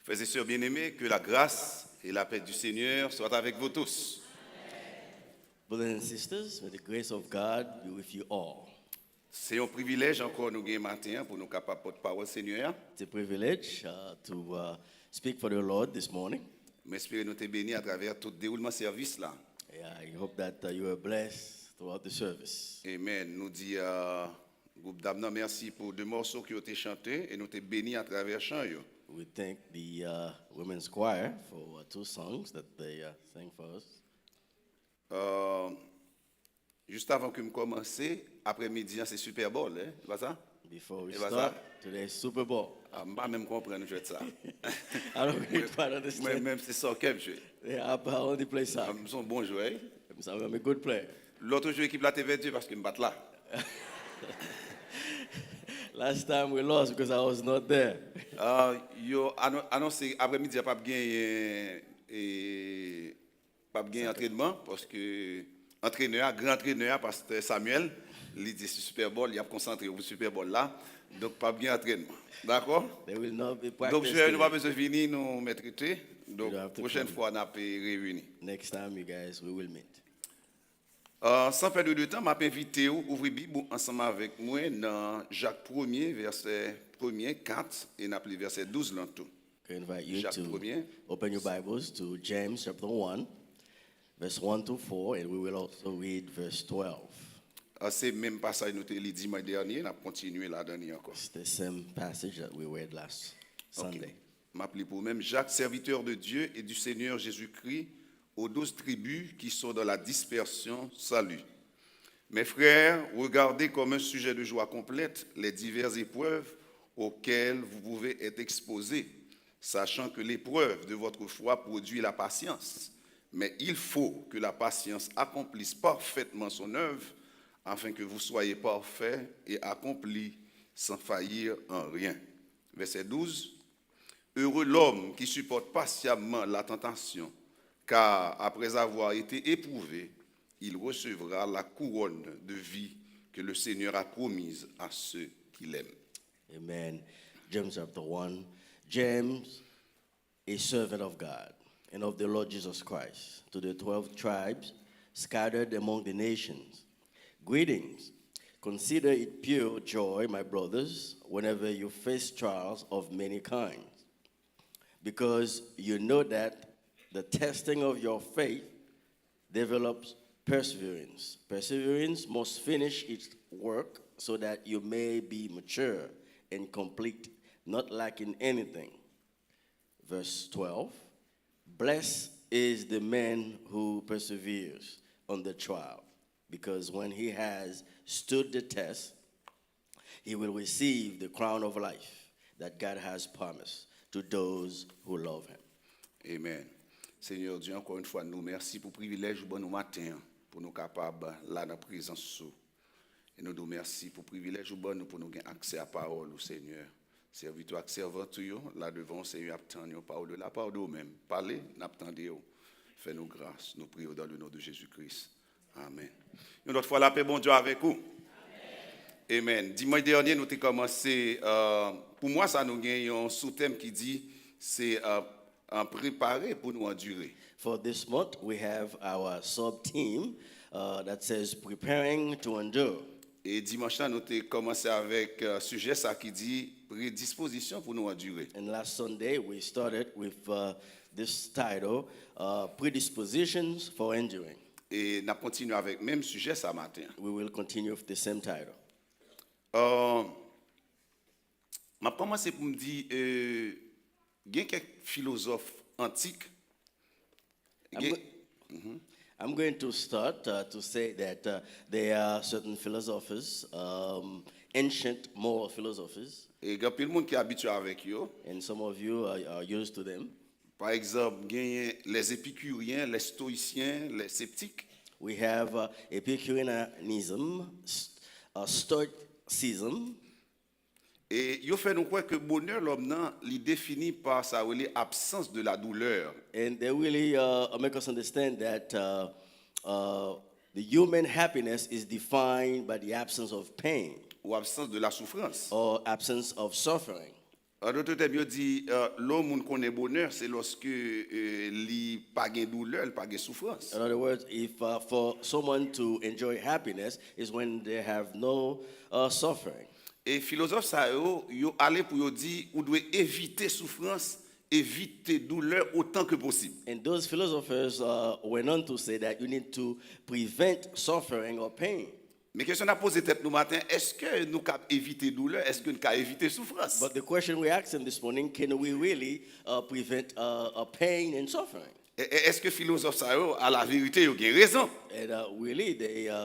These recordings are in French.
Frères et sœurs bien-aimés, que la grâce et la paix du Seigneur soient avec vous tous. Brothers and sisters, may the grace of God be with you all. C'est un privilège encore nous gagner matin pour nous capables porter parole Seigneur. It's a privilege to speak for the Lord this morning. M'espère nous t'es bénis à travers tout déroulement service là. Yeah, I hope that you are blessed throughout the service. Amen. Nous dit groupe d'Amna merci pour deux morceaux qui ont été chantés et nous t'es bénis à travers chant yo. We thank the women's choir for two songs that they sang for us. Juste avant que je commence, après-midi, c'est Super Bowl, hein? C'est pas ça? Before we Et voilà. start, today's Super Bowl. Je ne pas même comprendre je ça. I don't really quite understand. Même c'est ça que je Yeah, I only play soccer. Je suis un bon joueur. So I'm a good player. L'autre joueur équipe là, t'es perdu parce que je me batte là. Last time we lost because I was not there. Yo annoncé après-midi, pas gagné entraînement parce que grand entraîneur, pasteur Samuel, il dit Super Bowl, il a concentré au Super Bowl là, donc pas bien entraînement. D'accord? They will not be Donc practicing. je n'ai pas besoin de venir nous maîtriser. Donc You have to prochaine come. fois on a réuni. Next time, you guys, we will meet. Sans perdre de temps, m'a invité ou ouvrir Bible ensemble avec moi dans Jacques 1er verset 1er 4 et n'a verset 12 là tout. I invite you Jacques to 1er. open your Bibles to James chapter 1, verse 1 to 4, and we will also read verse 12. C'est même passage nous t'ai lu dimanche dernier, on a continué la dernière encore. It's the same passage that we read last Sunday. M'appelé pour même Jacques, serviteur de Dieu et du Seigneur Jésus-Christ, aux 12 tribus qui sont dans la dispersion, salut. Mes frères, regardez comme un sujet de joie complète les diverses épreuves auxquelles vous pouvez être exposés, sachant que l'épreuve de votre foi produit la patience. Mais il faut que la patience accomplisse parfaitement son œuvre, afin que vous soyez parfaits et accomplis sans faillir en rien. Verset 12. Heureux l'homme qui supporte patiemment la tentation, car après avoir été éprouvé, il recevra la couronne de vie que le Seigneur a promise à ceux qui l'aiment. Amen. James chapter 1. James, a servant of God and of the Lord Jesus Christ, to the 12 tribes scattered among the nations. Greetings. Consider it pure joy, my brothers, whenever you face trials of many kinds, because you know that the testing of your faith develops perseverance. Perseverance must finish its work so that you may be mature and complete, not lacking anything. Verse 12. Blessed is the man who perseveres on the trial, because when he has stood the test, he will receive the crown of life that God has promised to those who love him. Amen. Seigneur Dieu, encore une fois, nous merci pour le privilège bon nous matin, pour nous capables là dans la présence. Et nous nous merci pour le privilège bon nous pour nous avoir accès à la parole, Seigneur. Serviteur et servante, là devant, Seigneur, attendons parole de la parole de nous-mêmes. Parlez, n'attendez-vous. Fais-nous grâce. Nous prions dans le nom de Jésus-Christ. Amen. Une autre fois, la paix, bon Dieu, avec vous. Amen. Dimanche dernier, nous avons commencé. Pour moi, ça nous gagne un sous-thème qui dit c'est préparer pour nous endurer. For this month, we have our sub-theme that says preparing to endure. Et dimanche, nous avons commencé avec un sujet ça qui dit prédisposition pour nous endurer. And last Sunday, we started with this title, Predispositions for Enduring. Et nous continuons avec le même sujet ce matin. We will continue with the same title. Je commencé pour me dire, il y a quelques philosophes antiques. I'm going to start to say that there are certain philosophers, ancient moral philosophers, Et il y a plein de monde qui est habitué avec eux. and some of you are used to them. Par exemple, il y a les épicuriens, les stoïciens, les sceptiques. We have Epicureanism, Stoicism, Et ils fait nous croire que le bonheur, l'homme, il définit par sa absence de la douleur. and they really make us understand that the human happiness is defined by the absence of pain Ou absence de la souffrance. or absence of suffering. En d'autres termes, il dit, l'homme qui connaît bonheur, c'est lorsque il n'a pas de douleur, il n'a pas de souffrance. In other words, if for someone to enjoy happiness is when they have no suffering. Et philosophe ça yo allé pour yo dire on doit éviter souffrance, éviter douleur autant que possible. And those philosophers went on to say that you need to prevent suffering or pain. Mais question à poser tête nous matin, est-ce que nous pouvons éviter douleur, est-ce que nous pouvons éviter souffrance? But the question we asked them this morning, can we really prevent pain and suffering? Est-ce que philosophe ça yo à la vérité yo gen raison? And really,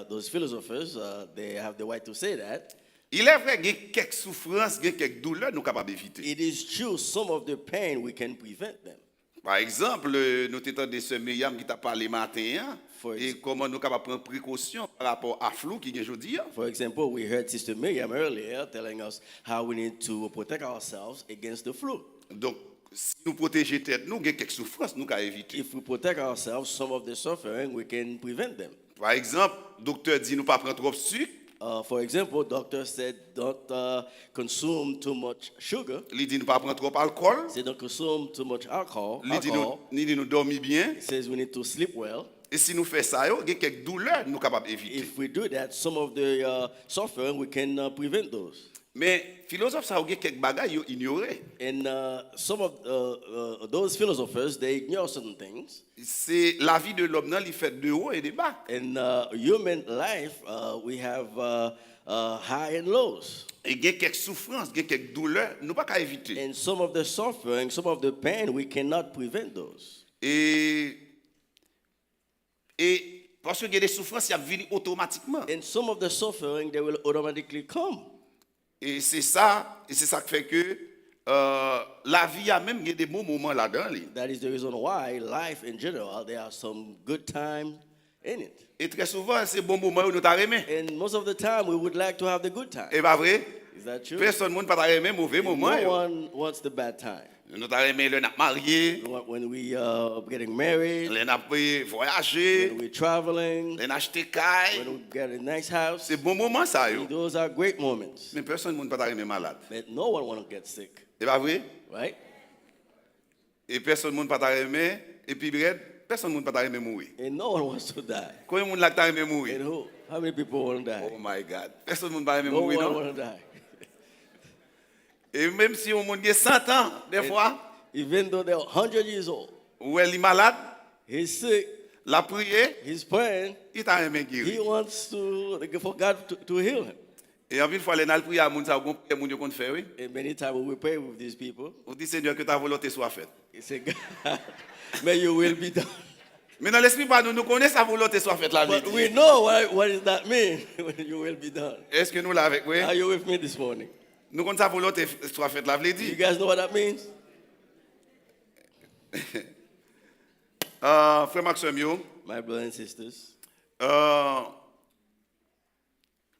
those philosophers, they have the right to say that. Il est vrai qu'il y a quelques souffrances, il y a quelques douleurs nous capables d'éviter. It is true, some of the pain we can prevent them. Par exemple, nous t'étendons de ce Myriam qui t'a parlé matin et comment nous capables prendre précaution par rapport à flou qui est aujourd'hui. For example, we heard Sister Miriam earlier telling us how we need to protect ourselves against the flu. Donc si nous protéger tête nous, il y a quelques souffrances nous pouvons éviter. If we protect ourselves, some of the suffering we can prevent them. Par exemple, docteur dit nous pas prendre trop de sucre. For example, doctor said don't consume too much sugar. Il dit nous pas prendre trop d'alcool. Say don't consume too much alcohol. Il dit nous dormir bien. It says we need to sleep well. Et si nous faisons ça, il y a quelques douleurs nous capables d'éviter. If we do that, some of the suffering we can prevent those. Mais philosophe ça, il y a quelques bagages ils ignorent. And some of those philosophers, they ignore certain things. C'est la vie de l'homme, il fait de haut et de bas. In human life, we have high and lows. Et il y a quelques souffrances, il y a quelques douleurs, nous ne pouvons pas éviter. And some of the suffering, some of the pain, we cannot prevent those. Et parce qu'il y a des souffrances, il viennent automatiquement. And some of the suffering, they will automatically come. Et c'est ça qui fait que la vie a même il y a des bons moments là-dedans. That is the reason why life in general, there are some good times in it. Et très souvent, ces bons moments où nous t'as aimé. And most of the time, we would like to have the good time. Et pas vrai? Is that true? Personne ne pas aimé mauvais moment. No one wants the bad time. Nous t'as aimé le marié, When we are getting married, le n'a voyager, when we're traveling, le acheter caille. when we get a nice house, C'est bon moment ça yo. those are great moments. Mais personne ne pas aimé malade. But no one wants to get sick, C'est pas vrai? right? Et personne ne pas aimé et puis personne ne pas aimé mourir. And no one wants to die. Combien de monde là t'a aimé mourir? And who? How many people want to die? Oh my God. Personne ne pas aimé No mourir one non? wants to die. Et même si on monde 100 ans des fois, Even though they're 100 years old, ou elle est malade, he's sick, la prière, he's praying, il t'a aimé he guérir. wants for God to heal him. Et en ville fois les prier à moun ça gon prière moun yo kon faire oui. And many times when we pray with these people, On dit Seigneur que ta volonté soit faite. he said, God, may your will be done. Mais dans l'esprit pas nous connaissons sa volonté soit faite la But vie. we know what does that mean when your will be done. Est-ce que nous là avec oui? Are you with me this morning? Nous connaissons sa volonté soit faite la veut You dire. guys know what that means? Frère Maxime yo, My brothers and sisters,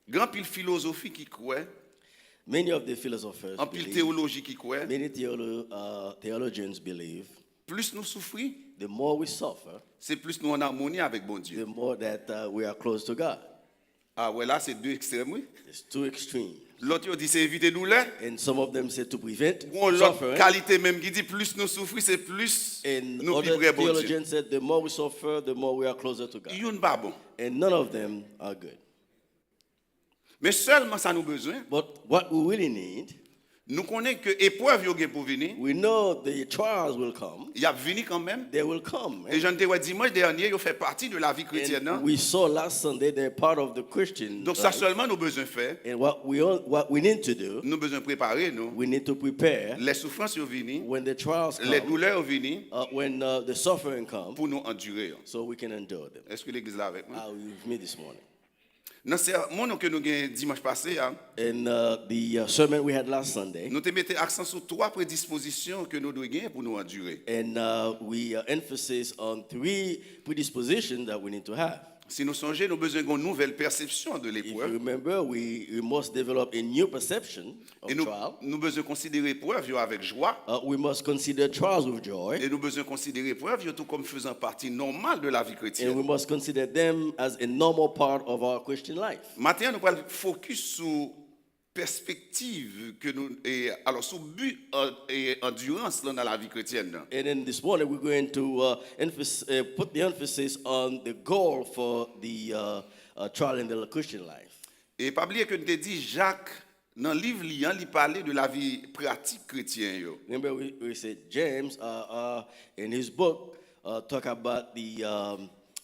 grand pile philosophie qui croit, many of the philosophers, en pile believe, théologie qui croit, many theologians believe, plus nous souffrons, the more we suffer, c'est plus nous en harmonie avec bon the Dieu. more that we are close to God. Ah ouais là c'est deux extrêmes oui. It's two extremes. L'autre il dit c'est éviter douleur. And some of them say to prevent Ou l'autre suffering. qualité même qui dit plus nous souffrons, c'est plus And nous other vibrer bon Dieu. theologians said the more we suffer, the more we are closer to God. Yon pas bon. And none of them are good. Mais seulement ça nous besoin. But what we really need, Nous connaissons que épreuve yo gen pour venir. we know the trials will come. Il y a venu quand même. They will come. Et j'en te dimanche dernier, il fait partie de la vie chrétienne. And Non? we saw last Sunday they're part of the Christian Donc ça life. seulement nous besoin faire. And what we need to do, Nous besoin préparer nous. we need to prepare Les souffrances sont venues, when the trials les come, douleurs sont venues when the suffering comes, pour nous endurer. so we can endure them. Est-ce que l'église est là avec moi? Are you with me this morning? Dans ce sermon que nous avons dimanche passé, hein, In the sermon we had last Sunday, nous te mettons accent sur trois prédispositions que nous devons gagner pour nous endurer. and we emphasis on three predispositions that we need to have. Si nous songeons, nous avons besoin d'une nouvelle perception de If you l'épreuve. remember, we must develop a new perception of Et nous trial. avons besoin de considérer l'épreuve avec joie. We must consider trials with joy, Et nous avons besoin de considérer l'épreuve tout comme faisant partie normale de la vie and chrétienne. we must consider them as a normal part of our Christian life. Maintenant, nous allons focus sur perspective que nous et alors sous but et endurance là dans la vie chrétienne. Là. And then this morning we're going to put the emphasis on the goal for the trial in the Christian life. Et pas oublier que nous t'ai dit Jacques dans le livre liant, il parlait de la vie pratique chrétienne yo. Remember we said James in his book talk about the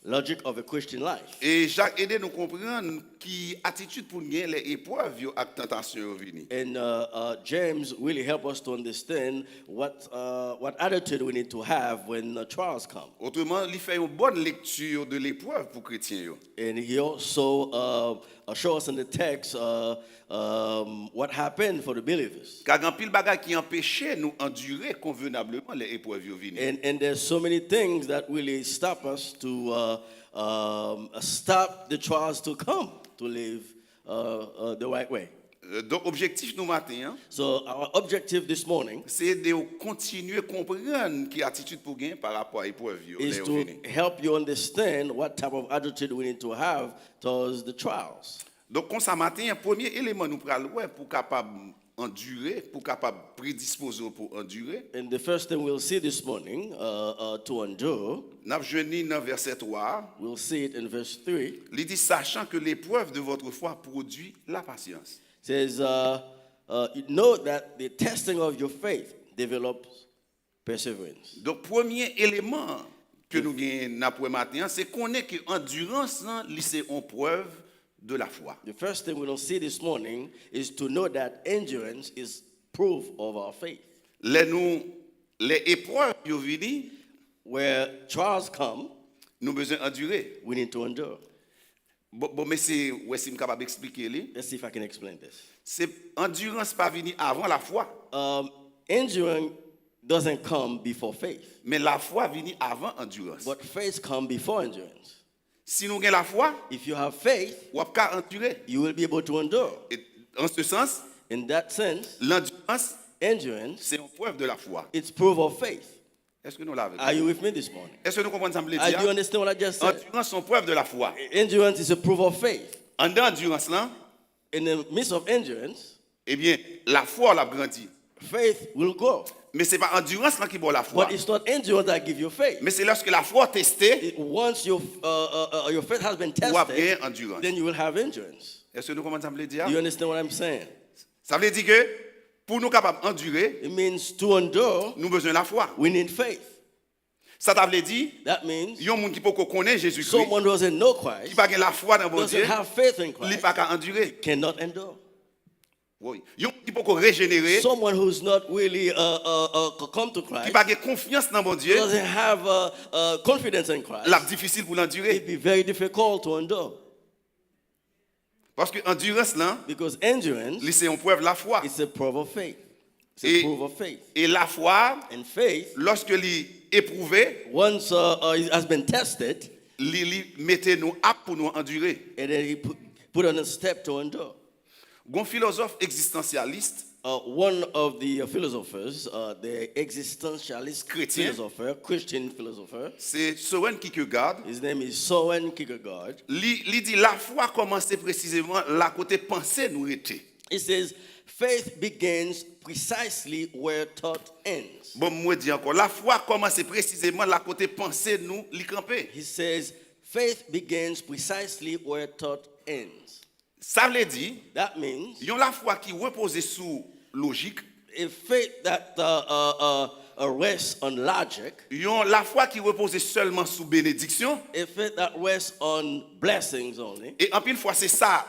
logic of a Christian life. Et Jacques aide nous comprendre qui attitude pour gagner les épreuves yo ak tentation yo vini. And James really help us to understand what attitude we need to have when trials come. Autrement, il fait une bonne lecture de l'épreuve pour chrétiens yo. And he also show us in the text what happened for the believers. Car grand pile bagay qui empêchait nous endurer convenablement les épreuves yo vini. And there's so many things that really stop us to stop the trials to come to live the right way. Donc objectif nous matin, So our objective this morning c'est de continuer à comprendre qui attitude pour gagner par rapport à l'épreuve yo. is to help you understand what type of attitude we need to have towards the trials. Donc comme ça matin, premier élément nous pral ouais pour capable endurer, pour capable prédisposer pour endurer. And the first thing we'll see this morning to endure, N'a joini dans verset 3, we'll see it in verse 3. il dit sachant que l'épreuve de votre foi produit la patience. It says, you know that the testing of your faith develops perseverance. Donc premier élément que nous gagnons après matin, c'est qu'on est que endurance c'est une preuve de la foi. The first thing we'll see this morning is to know that endurance is proof of our faith. Les épreuves yo vini, Where trials come, nous besoin endurer. we need to endure. Bon mais c'est ouais si capable expliquer li. Let's see if I can explain this. C'est endurance pas vini avant la foi, Enduring doesn't come before faith, mais la foi vini avant endurance. but faith comes before endurance. Si nous gagnons la foi, If you have faith, on va endurer. you will be able to endure. Et en ce sens, In that sense, l'endurance endurance, c'est une preuve de la foi. it's proof of faith. Est-ce que nous l'avons? Are you with me this morning? Est-ce que nous comprenons ça me le Do you dire? understand what I just said? Endurance c'est une preuve de la foi. Endurance is a proof of faith. En dedans endurance là, In the midst of endurance, eh bien, la foi l'a grandi. faith will grow. Mais c'est pas endurance là qui bon la foi. But it's not endurance that gives you faith. Mais c'est lorsque la foi testée, Once your faith has been ou a tested, bien endurance. then you will have endurance. Est-ce que nous comprenons ça me le dire? Do you understand what I'm saying? Ça veut dire que pour nous capables d'endurer, It means to endure, nous besoin de la foi. we need faith. Ça veut dire That means il y a un monde qui peut connaître Jésus-Christ, someone who doesn't know qui Christ, pas la foi dans bon Dieu, doesn't have faith in il Christ, pas qu'à endurer. cannot endure. Oui. Il y a un monde qui peut régénérer, Someone who's not really come to qui Christ, pas confiance dans bon Dieu, doesn't have confidence in Christ, c'est difficile pour l'endurer. it'd be very difficult to endure. Parce que endurance là, Because endurance c'est une preuve de la foi. is a proof of faith. It's a Et, proof of faith. et la foi, And faith, lorsque l'est éprouvé, once it has been tested, il mettait nous aptes pour nous endurer. and then he put on a step to endure. Un philosophe existentialiste One of the philosophers, the existentialist Chrétien. philosopher, Christian philosopher, c'est Søren Kierkegaard. his name is Søren Kierkegaard. Il dit la foi commençait précisément là côté pensée nous était. He says, faith begins precisely where thought ends. Bon moi dis encore la foi commençait précisément là côté pensée nous li camper. He says, faith begins precisely where thought ends. Ça veut dire That means yon la foi qui repose sous logique, a faith that rests on logic, yon la foi qui repose seulement sous bénédiction. a faith that rests on blessings only. Et en pile fois c'est ça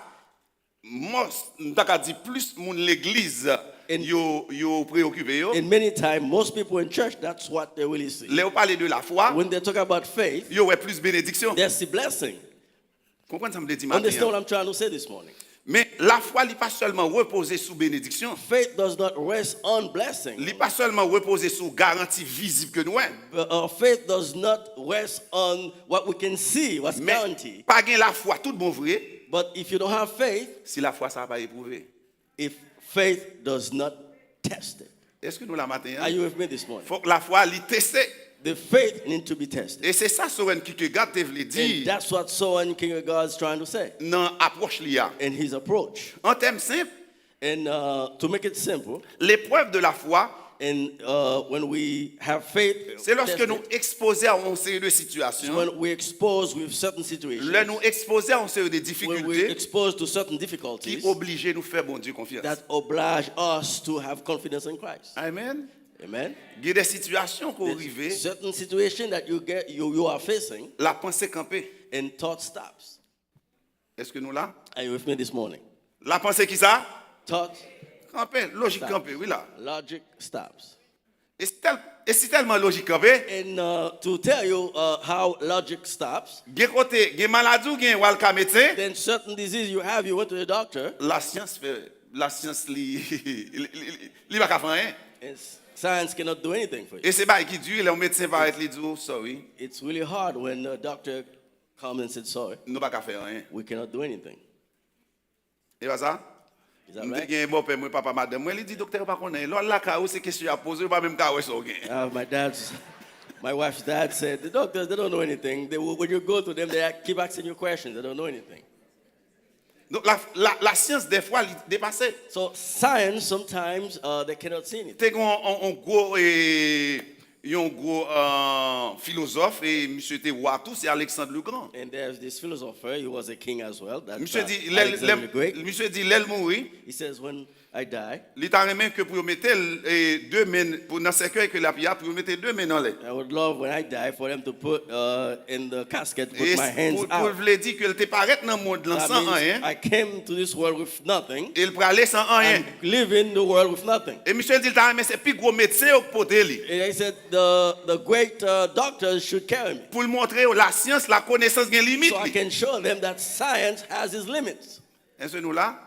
dit plus moun l'église yo préoccupé yo. And many times, most people in church, that's what they really see. Là on parle de la foi, When they talk about faith, yo ouais plus bénédiction. they see blessing. Comprenez ça me dit Understand what matin. I'm trying to say this morning? Mais la foi n'est pas seulement reposée sous bénédiction, Faith does not rest on blessing. n'est pas seulement reposée sous garantie visible que nous avons. But our faith does not rest on what we can see, what's Mais guaranteed. pas gain la foi tout bon vrai But if you don't have faith, si la foi ça pas éprouvé. if faith does not test it. Est-ce que nous la matin? Are you with me this morning? Faut que la foi li tester. The faith need to be tested. Et c'est ça Søren Kierkegaard te veut And dire that's what Søren Kierkegaard is trying to say dans approche li a. in his approach. En termes simples, And to make it simple, l'épreuve de la foi, and when we have faith, c'est lorsque tested, nous exposons à une série de it's situations, when we're exposed with certain situations, là nous exposons à une série de when we're difficultés exposed to certain qui difficulties obligent nous faire bon Dieu confiance. that oblige us to have confidence in Christ. Amen. Amen. Il y a des situations qui arrivent, Certain situation that you are facing, la pensée campée. and thought stops. Est-ce que nous là? Are you with me this morning? La pensée qui ça? Thought, Campée, logique Stop. campée, oui là. logic stops. Et c'est tellement logique campée. And to tell you how logic stops, Gen côté, gen maladie ou gen wal ka médecin, then certain disease you have, you went to the doctor, la science li va ka faire rien. and science cannot do anything for you. Et c'est pas qui dit, le médecin va être li dit, oh, sorry, It's really hard when a doctor comes and said, sorry, nous pas ka faire rien. we cannot do anything. Et pas ça? Is that M'te right? gen bon père, moi papa madame, moi li dit docteur pas connaît. Lò la ka ou c'est question à poser, pas même ka ou so gen. My wife's dad said, the doctors, they don't know anything. When you go to them, they keep asking you questions. They don't know anything. Donc la science des fois li dépasse. So science, sometimes, they cannot see anything. T'es un gros philosophe et monsieur était roi tout, c'est Alexandre le Grand. And there's this philosopher, he was a king as well. That's Monsieur dit, Alexander the Great. monsieur dit, l'aile mourir, He says, when I die, il t'a remis que pour mettre deux mains, pour dans ce cercueil que la pierre, pour mettre deux mains dans l'air. I would love when I die for them to put in the casket, put Et my hands pour out. vouloir dire qu'il te paraît dans le monde là, That sans means rien, I came to this world with nothing. et il peut aller sans rien. I'm living the world with nothing. Et monsieur dit, il t'a remis, c'est plus gros médecin au poté li. And he said the great doctors should carry me. Pour le montrer la science, la connaissance gagne limite. So I li. can show them that science has its limits. Est-ce que nous là?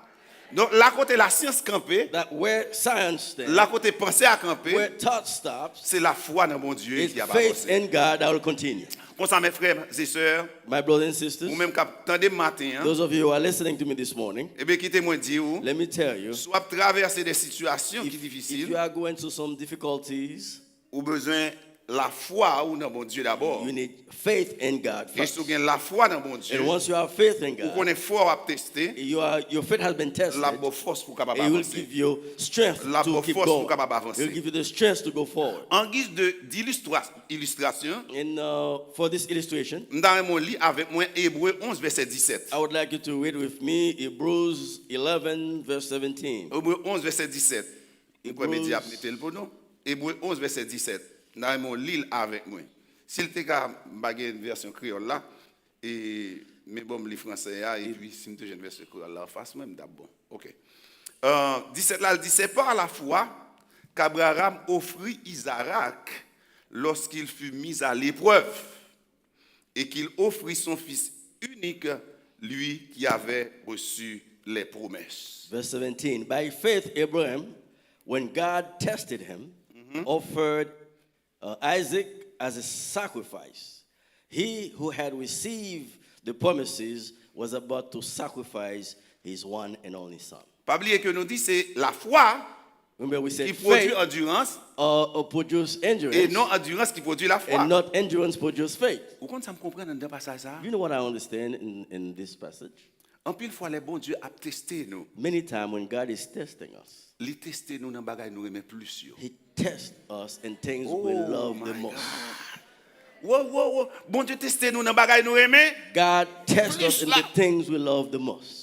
Donc, la côté la science campée, That where science stands, la côté pensée à camper, where thought stops, c'est la foi dans mon Dieu is qui a faith avancé. in God that will continue. Comme ça, mes frères et sœurs, My brothers and sisters, ou même qui attendez matin, hein, those of you who are listening to me this morning, eh bien, quittez-moi dire, let me tell you, soit traverser des situations qui sont if difficiles, you are going through some difficulties, ou besoin la foi ou dans mon Dieu d'abord. you need faith in God Et first. si vous avez la foi dans mon Dieu, And once you have faith in vous God, connaissez fort à tester, your faith has been tested. la bonne force pour capable It will avancer. give you strength La to keep force going. pour capable It avancer. will give you the strength to go forward. En guise d'illustration, And for this illustration, dans mon livre avec moi Hébreux 11 verset 17. I would like you to read with me Hebrews 11 verse 17. Hébreux 11 verset 17. Vous pouvez me dire Hebrews- mettez le pour nous. Hébreux 11 verset 17. Dans mon livre avec moi. S'il te cas bagay une version créole là et mais bon le français là et puis si me une version créole là en face même d'abord. OK. 17 là il dit c'est par la foi qu'Abraham offrit Isaac lorsqu'il fut mis à l'épreuve et qu'il offrit son fils unique, lui qui avait reçu les promesses. Verse 17. By faith, Abraham, when God tested him, offered Isaac as a sacrifice. He who had received the promises was about to sacrifice his one and only son. Pas oublier que nous dit c'est la foi Remember, we said qui produit faith endurance produce et endurance, non endurance qui produit la foi. and not endurance produce faith. Vous comprenez ça me comprendre dans passage ça? You know what I understand in this passage? En pile fois les bon Dieu a testé nous. Many times when God is testing us, Il testé nous dans bagay nous aimer plus yo. He tests us in things we love the my most. Wow. Bon Dieu testé nous dans bagay nous aimer. God tests Plus us in la- the things we love the most.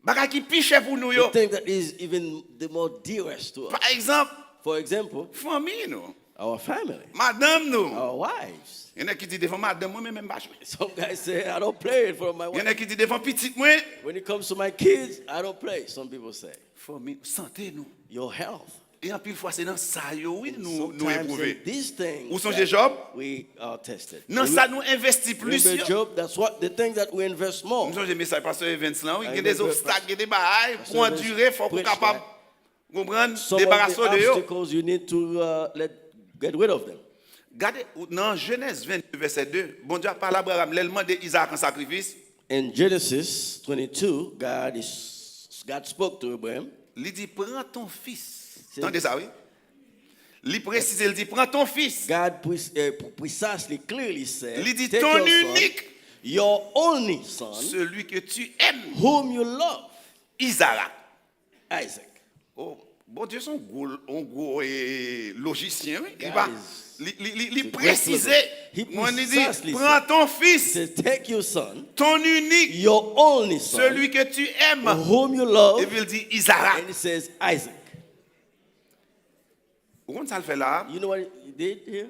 Bagay qui piche pour nous The yo. thing that is even the more dearest to us. Par exemple, For example, famille nous, our family, madame nous. our wives. Il y en a qui dit devant madame moi même pas jouer. Some guys say, I don't play it for my Il y en wife. a qui dit devant petite moi. When it comes to my kids, I don't play. Some people say, Famille, santé nous. your health. Et en pile fois c'est dans ça yo oui nous Sometimes in éprouver. these things Où sont that les Job? we are tested. Non ça nous investit plus. Remember yo. Job, that's what the things that we invest more. Nous sommes message pasteur Evans là, oui, il y a I des remember obstacles, il y a des bails Pastor pour Evans endurer, faut qu'on preached capable that. comprendre Some of débarrasser the de eux. obstacles you need to get rid of them. Regardez dans Genèse 22 verset 2, bon Dieu a parlé à Abraham, l'élément de Isaac en sacrifice, In Genesis 22, God spoke to Abraham. il dit prends ton fils. C'est- Entendez ça oui? Il précise, il dit prends ton fils. God precisely, clearly said, Il dit "Take ton your son, unique, your only son, celui que tu aimes, whom you love." Isaac. Isaac. Oh, bon Dieu, son gros logicien, oui. Il God va is- il the préciser. He Moi, il dit, precisely prends ton He fils, says, take your son, ton unique, your only son, celui que tu aimes. whom you love, Et puis il dit Isaac. and he says, Isaac. Vous comprenez ça le fait là? You know what he did here?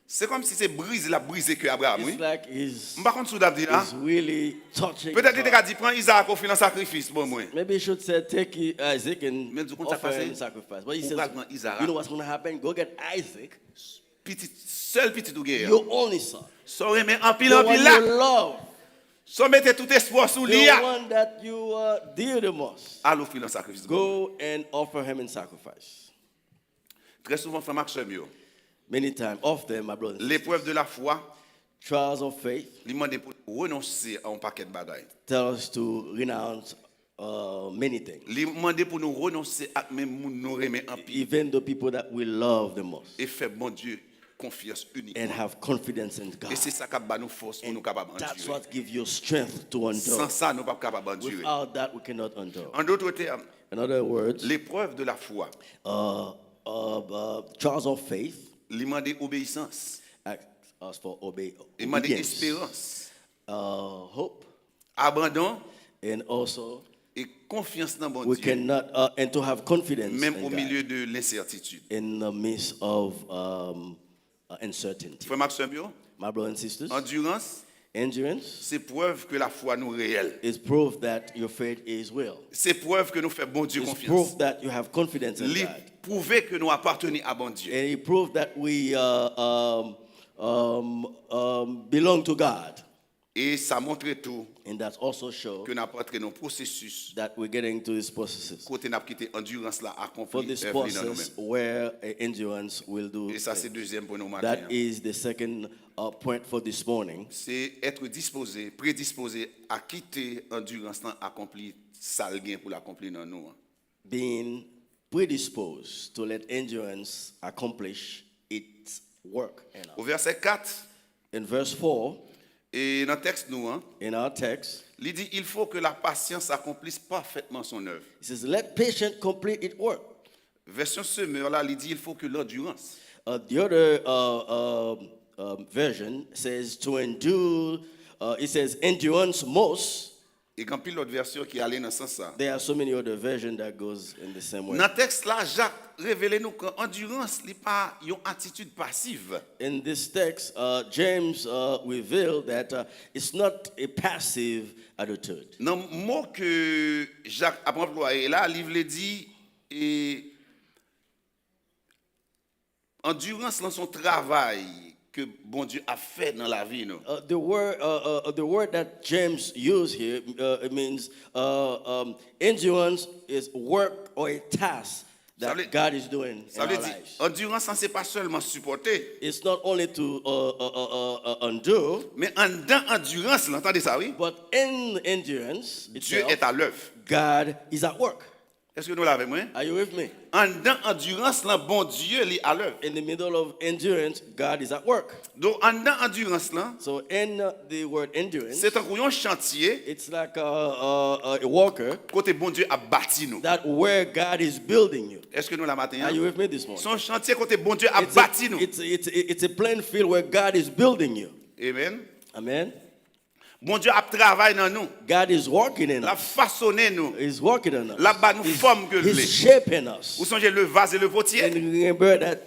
C'est comme si c'est brisé que Abraham, It's oui. like he's Par contre, sous dit là, really touching. peut-être his il heart. a dit prends Isaac au final sacrifice pour moi. Maybe he should say, take Isaac and Mais du coup, ça offer passe- him sacrifice. But he Ou says, pral prendre Isaac. you know what's going to happen? Go get Isaac, Seul petit ou guerre. your only son. So mais en pile The en one pile là. you love. So mettez tout espoir sous lui. The one that you dear the most. À l'offrir un sacrifice. Go and offer him in sacrifice. Très souvent, frère Maxime, yo, Many times, often, my brothers, l'épreuve de la foi, trials of faith il demande pour renoncer à un paquet de bagailles. tell us to renounce many things. Il demande pour nous renoncer à même moun nous remet en pile Even the people that we love the most, et faire bon Dieu confiance unique. and have confidence in God. Et c'est ça qui va nous force pour nous capables That's d'endurer. what gives you strength to Sans endure. ça, nous ne sommes pas capables d'endurer. Without that, we cannot endure. En d'autres termes, In other words, l'épreuve de la foi, trials of faith il demande obéissance, ask us for il demande obedience, espérance, hope, abandon and also et confiance dans bon we Dieu, cannot and to have confidence même in au God milieu de l'incertitude. in the midst of uncertainty. Frère Maxime, yo, My brothers and sisters, endurance, endurance c'est preuve que la foi nous réelle. is proof that your faith is real. C'est preuve que nous faisons bon Dieu It's confiance. proof that you have confidence in Il God. prouve que nous appartenons à bon Dieu. And it proves that we belong to God. Et ça montre tout And that also shows que nous avons entré dans un processus that we're getting to this process. côté nous avons quitté endurance là For accompli this œuvre dans process nous-mêmes. where endurance will do. Et ça c'est deuxième pour nous matin. That is the second point for this morning. C'est être disposé, prédisposé à quitter endurance là accompli ça le gain pour l'accomplir dans nous. Being predisposed to let endurance accomplish its work in us. Au verset 4 In verse 4, et dans le texte nous in our text, il dit il faut que la patience accomplisse parfaitement son œuvre. it says, let patience complete its work. Version semeur là il dit il faut que l'endurance. The other version says to endure, it says endurance most. Et quand pile l'autre version qui allait dans ce sens ça. There are so many other versions that goes in the same way. Dans le texte là, Jacques révèle nous que l'endurance n'est pas une attitude passive. In this text, James revealed that it's not a passive attitude. Dans le mot que Jacques a employé là, il veut dire et endurance dans son travail que bon Dieu a fait dans la vie nous. The word that James used here it means endurance is work or a task that Ça veut- God is doing in Ça our veut dire lives. endurance c'est pas seulement supporter, It's not only to endure, mais en dedans endurance, là, entendez ça oui? but in endurance Dieu itself, est à l'œuvre. God is at work. Est-ce que nous l'avons moi? Are you with me? En dedans endurance là, bon Dieu est à l'œuvre. In the middle of endurance, God is at work. Donc en dedans endurance là, So in the word endurance, c'est un couillon chantier it's like a worker côté bon Dieu a bâti nous. that where God is building you. Est-ce que nous la matin? Are you with me this morning? Son chantier côté bon Dieu a It's bâti nous. it's a plain field where God is building you. Amen. Amen. Bon Dieu a travaillé dans nous. God is working in La us. façonné nous. He's working in us. La bas nous forme que He's l'est. shaping us. Vous songez le vase et le potier? And remember that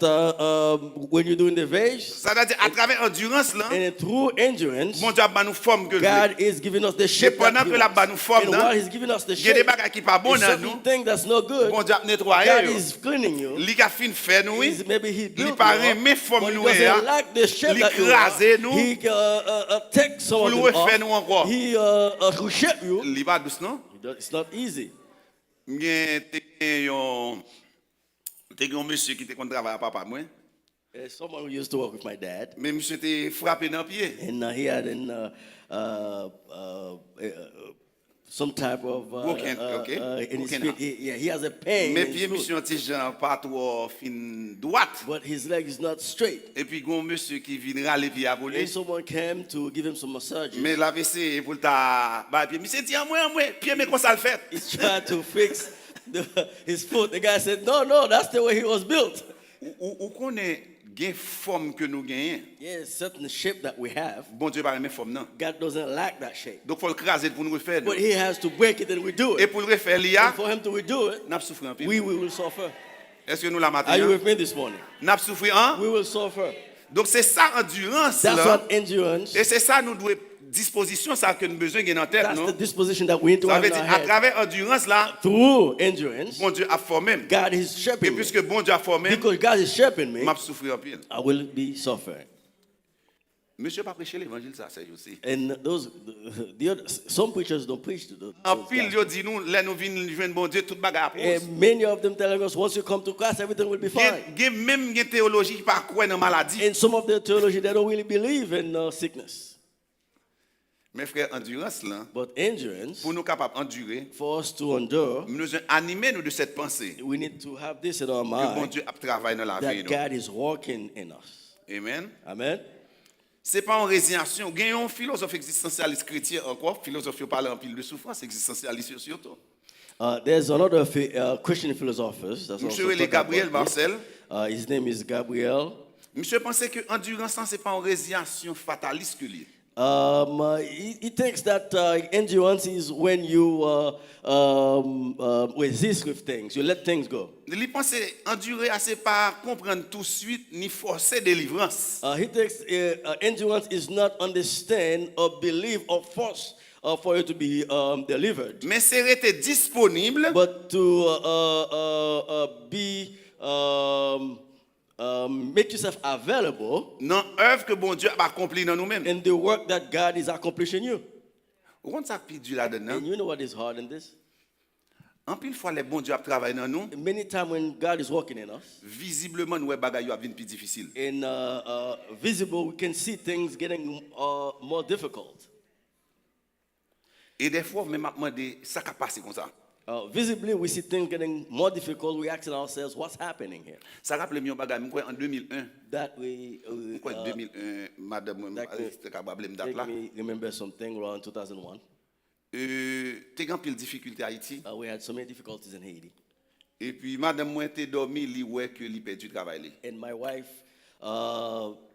when you're doing the vase, Ça veut dire à travers endurance là, and through endurance, bon Dieu a bas nous forme que l'est. God is giving us the Et shape pendant that he que la bas wants. nous forme And là, while He's giving us the il y a des shape, bagages qui pas bon there's dans nous. certain thing that's not good. Bon Dieu a nettoyé. God is cleaning you. Il a fin fait nous. Oui. Maybe He Il built pas you up, remet forme but He nous. doesn't like the shape Il that you écrasé are. nous. He takes some of Pour them le refaire off. nous encore. He reshape you. Il pas douce non? It's not easy. M'gen te un monsieur qui était contre travail à papa moi. There's someone who used to work with my dad, Mais monsieur était frappé dans le pied. and he had some type of Broken, okay. in his Broken feet. He has a pain. Mais in pied his foot, monsieur un petit genre pas trop fin droite. but his leg is not straight. Et puis gon monsieur qui vient râler pied à voler. And someone came to give him some massages. Mais l'AVC pour ta bah pied monsieur dit à moi pied mais comment ça le fait? He's trying to fix his foot. The guy said, no, that's the way he was built. Ou connaît gain forme que nous gagnons. Yeah, certain shape that we have. Bon Dieu pas aimer forme non. God doesn't like that shape. Donc faut le craser pour nous refaire. But he has to break it and we do Et it. pour le refaire l'IA, And for him to redo it, n'a souffrir un peu. we will suffer. Est-ce que nous la matin? Are you with me this morning? N'a souffrir hein? We will suffer. Donc c'est ça endurance That's là. what endurance, Et c'est ça nous devons disposition ça que nous besoin dans tête that's non. the disposition that we need to Ça have veut in dire our à head. travers endurance là, Through endurance, bon Dieu a formé. God is Et shaping me. puisque bon Dieu a formé, Because God is shaping me, m'a souffrir en pile. I will be suffering. Monsieur pas prêcher l'évangile ça c'est aussi. And some preachers don't preach to those En guys. pile yo dit nous là nous venons joindre bon Dieu toute bagarre à pause. And many of them telling us once you come to Christ, everything will be fine. Gen même gen théologie qui pas croire dans maladie. And some of their theology, they don't really believe in sickness. Mes frères, endurance là, But endurance, pour nous capables d'endurer, for us to endure, nous animer nous de cette pensée we need to have this in our que bon mind, Dieu a travaillé dans la vie. that God is working in us. Amen. Amen. C'est pas en résignation. Il y a un philosophe existentialiste chrétien encore, philosophe qui parle en pile de souffrance, existentialiste surtout. There's another Christian philosopher. That's Monsieur also Relé talking Gabriel about this. Marcel. His name is Gabriel. Monsieur pensait que endurance c'est pas en résignation fataliste que lié. He thinks that endurance is when you resist with things, you let things go. Il pensait endurer c'est pas comprendre tout de suite ni forcer délivrance. He thinks endurance is not understand or believe or force for you to be delivered, Mais c'est rester disponible but to be make yourself available dans l'œuvre que bon Dieu a accompli dans nous-mêmes. in the work that God is accomplishing you. Vous comprenez ça qui dit là-dedans? And you know what is hard in this? En pile fois les bon Dieu a travaillé dans nous, Many times when God is working in us, visiblement nous bagay yo a vinn plus difficile. in visible, we can see things getting more difficult. Et des fois même m'a demandé ça qu'a passé comme ça. Visibly, we see things getting more difficult. We asking ourselves, what's happening here? Ça rappelle mieux bagay moi en 2001. That we Quoi 2001 madame c'était capable me date make là. me remember something around 2001. T'es grand pile difficulté à Haïti We had so many difficulties in Haiti, et puis madame moi était dormi li ouais que li perdu travail li. and my wife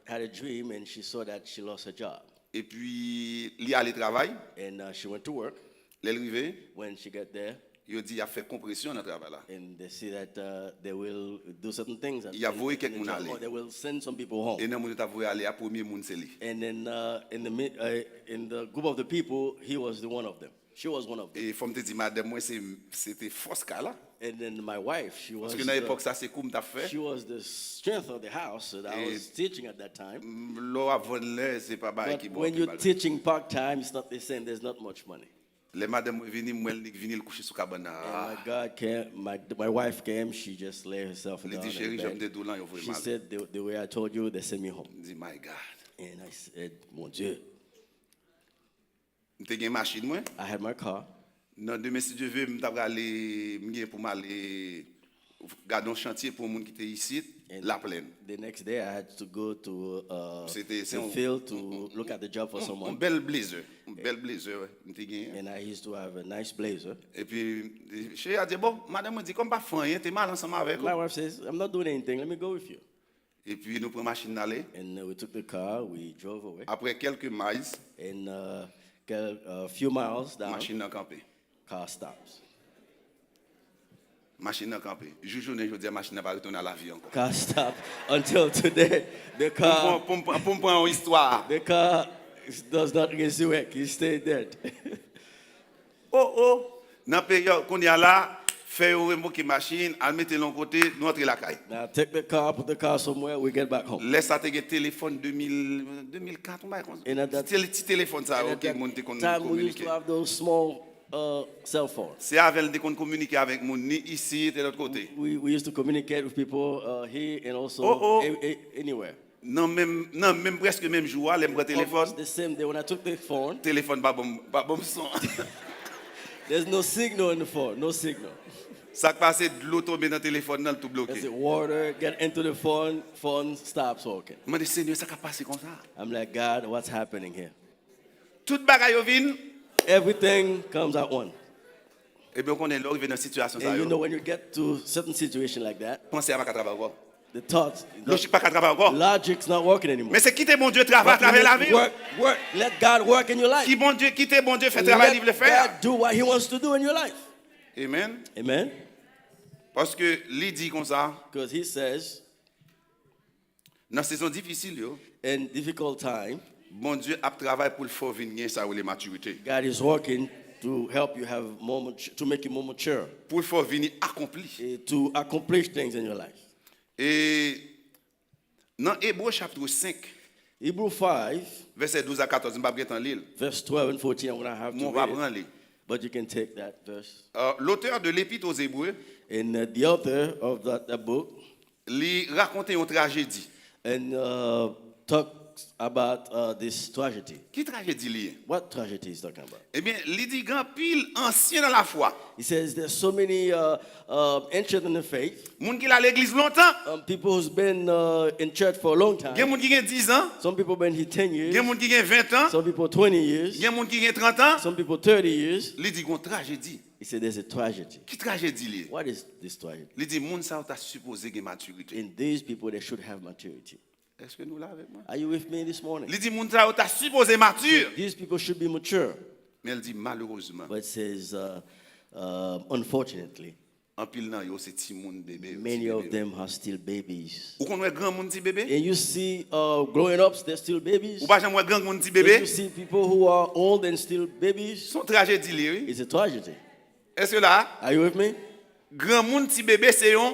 had a dream, and she saw that she lost her job, Et puis li allé travail, and she went to work. l'arrivé, When she got there, il a dit il a fait compression dans travail là. and they see that they will do certain things, and Il y a voulu quelqu'un the job, aller. or they will send some people home. Et dans moun t'a voulu aller à premier moun c'est li. And then in the group of the people, he was the one of them. She was one of them. Et faut me te dire madame moi c'était force cas là. And then my wife, she was Parce que dans l'époque ça c'est comme t'as fait. she was the strength of the house that I was teaching at that time. L'eau avant l'air c'est pas bail But qui bon. when you're teaching part-time, it's not the same. There's not much money. Les madame vini moi vini le coucher sous cabane. And my God came, my wife came, she just lay herself Il down dit in chérie j'aime bed. te douleur yo She mal. said, the way I told you, they sent me home. Il dit my God. And I said, mon Dieu. M'te gen machine moi. I had my car. Non demain si Dieu veut m't'a aller m'gien pour m'aller garder un chantier pour moun qui était ici la plaine. The next day, I had to go to C'est the un- field to look at the job for Un someone. bel blazer, un bel blazer ouais, m'te gen. And I used to have a nice blazer. Et puis chérie a dit bon madame me dit comme pas faire rien, t'es mal ensemble avec. My wife says, I'm not doing anything. Let me go with you. Et puis nous prenons machine d'aller. And we took the car. We drove away. Après quelques miles, And a few miles down, machine a campé. car stops. Machine a campé. Journée je dis machine n'a pas retourné à la vie encore. Car stopped until today. The car, Pour me prendre une histoire. the car does not resurrect. He stayed dead. Oh, dans la période qu'on y a là, faire remorquer machine, à mettre l'on côté, nous entrer la caille. Now take the car, put the car somewhere. We get back home. Laisse ça te téléphone 2004, And at that- c'est le petit téléphone ça, And at ok, that moun te kon time, we used communiquer. to have those small cell phones. C'est avec de kon communiquer avec moun ni ici et de l'autre côté. We used to communicate with people here and also Oh. anywhere. Non même presque même jour, les prend téléphone, Almost the same day when I took the phone, téléphone pas bon son. there's no signal in the phone, no signal. Ça passe de l'eau tomber dans le téléphone, dans le tout There's bloqué. the water, get into the phone stops working. Je me dis, Seigneur, ça a passé comme ça. I'm like, God, what's happening here? Tout bagaille yo vin, Everything comes at once. Et bien, on est là, arrivé dans une situation, ça, And you know, when you get to certain situation like that, pensez à pas qu'à travailler encore. the thoughts, Logique pas qu'à travailler encore. logic's not working anymore. Mais c'est quitter bon Dieu, travailler à But you travers la need vie. to work, let God work in your life. Qui bon Dieu, quitter bon Dieu, fait travail, il veut le Let faire. God do what He wants to do in your life. Amen. Amen. Parce que, lui dit comme ça, Because He says, dans saison difficile, yo, in difficult time, bon Dieu a travaillé pour le faire venir ça ou les maturités. God is working to help you have more, to make you more mature, Pour le faire venir accompli. to accomplish things in your life. Et dans Hébreux chapitre 5, Hebrew 5, verset 12 à 14, je ne vais pas prendre l'île. verse 12 and 14, I'm going to have On to va read it, prendre l'île. but you can take that verse. L'auteur de l'Épître aux Hébreux, And the author of that book lui raconte une tragédie. and talks about this tragedy. Qui tragédie liée? What tragedy is talking about? Eh bien, il dit grand pile ancien dans la foi. He says there's so many ancient in the faith, Moun qui l'a à l'église longtemps, people who's been in church for a long il y a time. moun qui a 10 ans, Some people been here 10 il y a years, moun qui a 20 ans, some people 20 years, il y a moun qui a 30 ans. some people 30 years. Il dit une tragédie. He said there's a tragedy. Qui tragédie liée? What is this tragedy? Il dit moun ça t'a supposé une maturité. In these people, they should have maturity. Est-ce que nous là avec moi? Are you with me this morning? Il dit moun ça t'a supposé mature. These people should be mature. Mais elle dit malheureusement, But it says, unfortunately, en pile nan yo c'est petit moun bébé. many of them are still babies. Ou connaît grand moun petit bébé? And you see growing ups, they're still babies. Ou pas jamais grand moun petit But bébé? you see people who are old and still babies. Son tragédie liée. Oui. It's a tragedy. Est-ce que là, Are you with me? grand moun petit bébé c'est un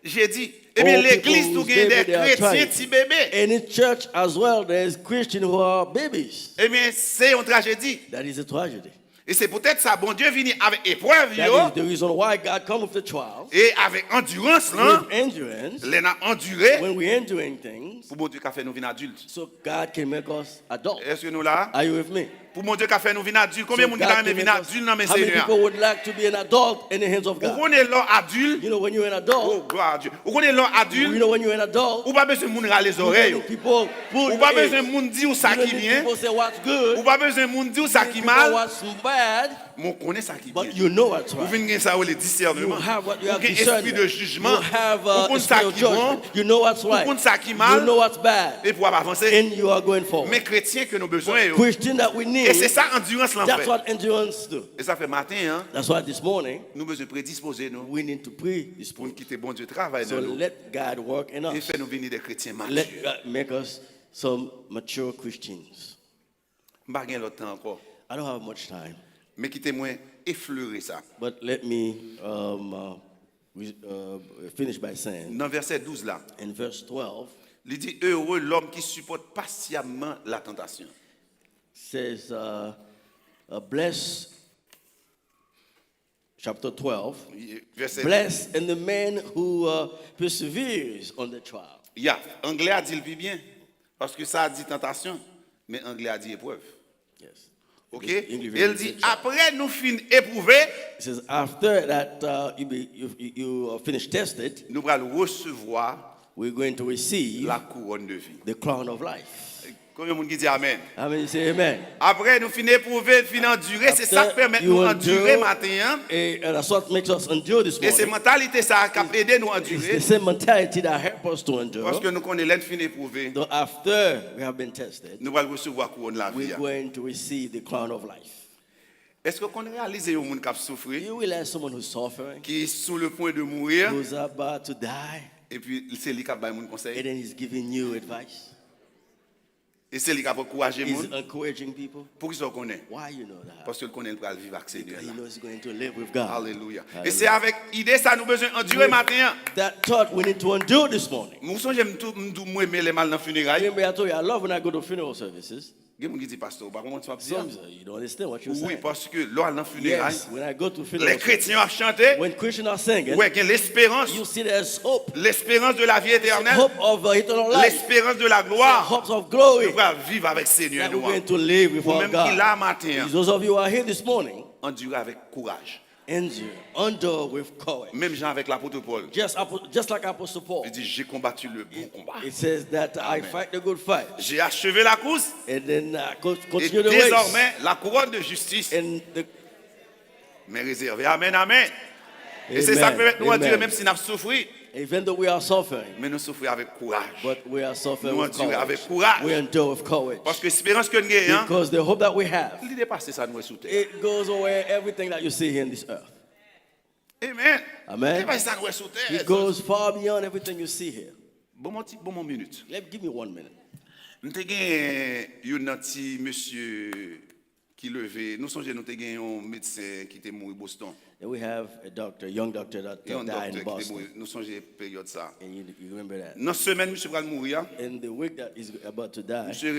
tragédie. Eh bien All l'église people tout whose gagne des baby they are chrétiens trying. petit bébé. And in church as well, there's Christians who are babies. Eh bien c'est une tragédie. That is a tragedy. Et c'est peut-être ça bon Dieu vient avec épreuve That yo is the reason why God comes with the trials. et avec endurance là, With endurance, les n'a enduré when we're enduring things, pour bon Dieu qu'a fait nous venir adultes. so God can make us adults. Est-ce que nous là? Are you with me? Pour mon Dieu qu'a fait nous venir adultes. Combien de So monde qui God a aimé can venir make us- adulte dans mes How many seigneurs? people would like to be an adult in the hands of Vous God? connaissez l'homme adulte? You know, when you're an Oh, adult, gloire à Dieu. Vous connaissez l'homme you adulte? know, when you're an adult, Ou pas besoin de moun râler les oreilles. people pull Ou pas your besoin ears. de moun dire ça You don't qui need bien. people say what's good. Ou pas besoin de moun dire ça qui People mal. what's bad, Mon connaît ça qui bien. but you know what's Vous right. venez ça ou les You discernements. have what you Ou have un esprit de discernment. jugement. You have Ou a connaît ça spirit of qui bon. judgment. You know what's Ou right. connaît ça qui You mal. know what's bad. Et pour avancer. And you are going forward. Mais chrétiens que nous avons besoin. yo. Christian that we Et c'est need, ça endurance l'en that's fait. what endurance do. Et ça fait matin, hein, That's why this morning, nous besoin prédisposer nous we need to pray this pour morning. quitter bon Dieu travail So dans nous let God work in et us. faire nous venir des chrétiens Let matures. God make us some mature Christians. Je n'ai pas le temps encore. I don't have much time, Mais quittez-moi effleurer ça. but let me finish by saying Dans verset 12 là, in verse 12 il dit heureux l'homme qui supporte patiemment la tentation. says, bless, chapter 12, Verset bless and the man who perseveres on the trial. Yeah, anglais a dit le plus bien parce que ça a dit tentation, mais anglais a dit épreuve. Yes. OK? English Il version dit says trial. après nous fin éprouver, It says, after that you finish tested, nous allons recevoir we're going to receive la couronne de vie. the crown of life. Combien de monde qui dit amen? I mean, say amen. Après nous fin éprouver, fin endurer, c'est ça qui permet de nous endurer matin. Hein? And that's what makes us endure this Et c'est morning. mentalité ça qui a aidé nous à It's endurer the same mentality that helps us to endure. parce que nous connaissons l'aide fin éprouver, So after we have been tested, nous allons recevoir la couronne de la vie. we're going to receive the crown of life. Est-ce que qu'on réalise un monde qui a souffert, You will have someone who's suffering, qui est sur le point de mourir who's about to die, et puis c'est lui qui a donné mon conseil and then he's giving you advice. et c'est lui qui a encouragé He's monde encouraging people. pour qu'ils connaissent Why you know that? parce qu'il connaît le va vivre avec Seigneur. He knows he's going to live with God. Alléluia. Et Hallelujah. c'est avec idée ça nous besoin endurer matin. That thought we need to endure this morning. Nous sommes j'aime tout moi aimer les mal dans funérailles. Remember, I told you I love when I go to funeral services. Il y a des gens qui disent pasteur, par contre tu vas Some dire. say, you don't understand what you're Oui, saying. parce que lors dans funérailles, Yes, when I go to les funeral services, chrétiens ont chanté, when Christians are singing, ouais, qu'il y a l'espérance, you see there's hope. l'espérance de la vie éternelle, Hope of eternal life. l'espérance de la gloire. Hopes of glory. Nous allons vivre avec Seigneur That we're nous. going to live with Ou our même qui là God. matin, Those of you who are here this morning, endurer avec courage. endure with courage. Même Jean avec l'apôtre Paul. Just like Apostle Paul. Il dit j'ai combattu le bon combat. It says that I fight the good fight. J'ai achevé la course And then et continue the race. désormais la couronne de justice And mais réservé. Amen, amen. Et c'est ça qui peut nous endurer même si nous souffrons. Even though we are suffering, Mais nous souffrons avec courage. but we are suffering Nous with endurons courage. avec courage. We endure with courage. Parce que l'espérance que nous avons, Because the hope that we have, il dépasse ça nous sous terre. it goes away everything that you see here in this earth. Amen. Amen. Il dépasse ça nous sous terre. It goes far beyond everything you see here. Bon minute. Give me 1 minute. Nous avons un petit monsieur qui levé. Nous sommes un médecin qui était mort à Boston. Then we have a doctor, young doctor that Et un died in docteur qui était Boston. mort. Nous sommes période ça. And you remember that. Dans la semaine, monsieur va mourir. In the week that he's about to die, Monsieur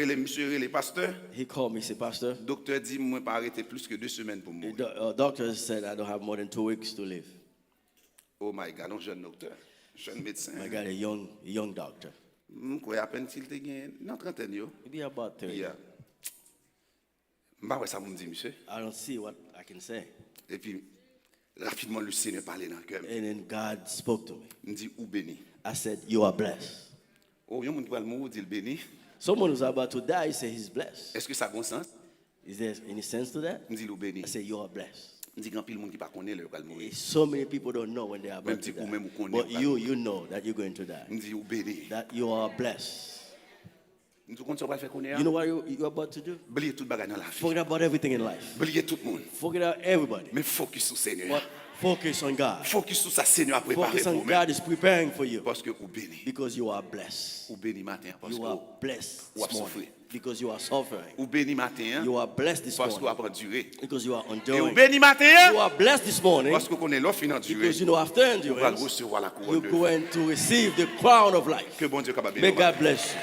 les pasteurs. he called me, he said, Pastor, Le docteur dit, moi, pas arrêter plus que 2 semaines pour the mourir. doctor said I don't have more than 2 weeks to live. Oh my God, un jeune docteur, jeune médecin. I got a young doctor. Je crois à peine s'il te gagne dans trentaine yo. Maybe about 30. Yeah. Bah ouais ça me dit monsieur. I don't see what I can say. Et puis rapidement le Seigneur parlait dans le cœur. And then God spoke to me. Il me dit ou béni. I said, you are blessed. Oh, yon moun qui va mourir dit le béni. Someone who's about to die, he said he's blessed. Est-ce que ça a bon sens? Is there any sense to that? Il me dit ou béni. I said, you are blessed. Il me dit grand pile monde qui pas connaît le va mourir. So many people don't know when they are Même about to si vous die. même vous But connaissez, you know that you're going to die. Il me dit ou béni. That you are blessed. Nous compte ça va faire connaître. You know what you're about to do? Oubliez tout bagage dans la vie. Forget about everything in life. Oubliez tout le monde. Forget about everybody. Mais focus sur le Seigneur. But focus on God. Focus sur ça Seigneur a préparé Focus pour on vous. God is preparing for you. Parce que vous béni. Because you are blessed. Ou béni matin parce You que are blessed Ou this morning. souffrir. Because you are suffering. ou béni matin You are blessed this parce que vous morning. avez enduré. Because you are Et ou enduring. béni You matin are blessed this morning. parce que vous connaissez l'offre enduré. Because you know after Vous allez endurance, recevoir la couronne you're de vie. going to receive the crown of life. Que bon Dieu capable de May bénir. God bless you.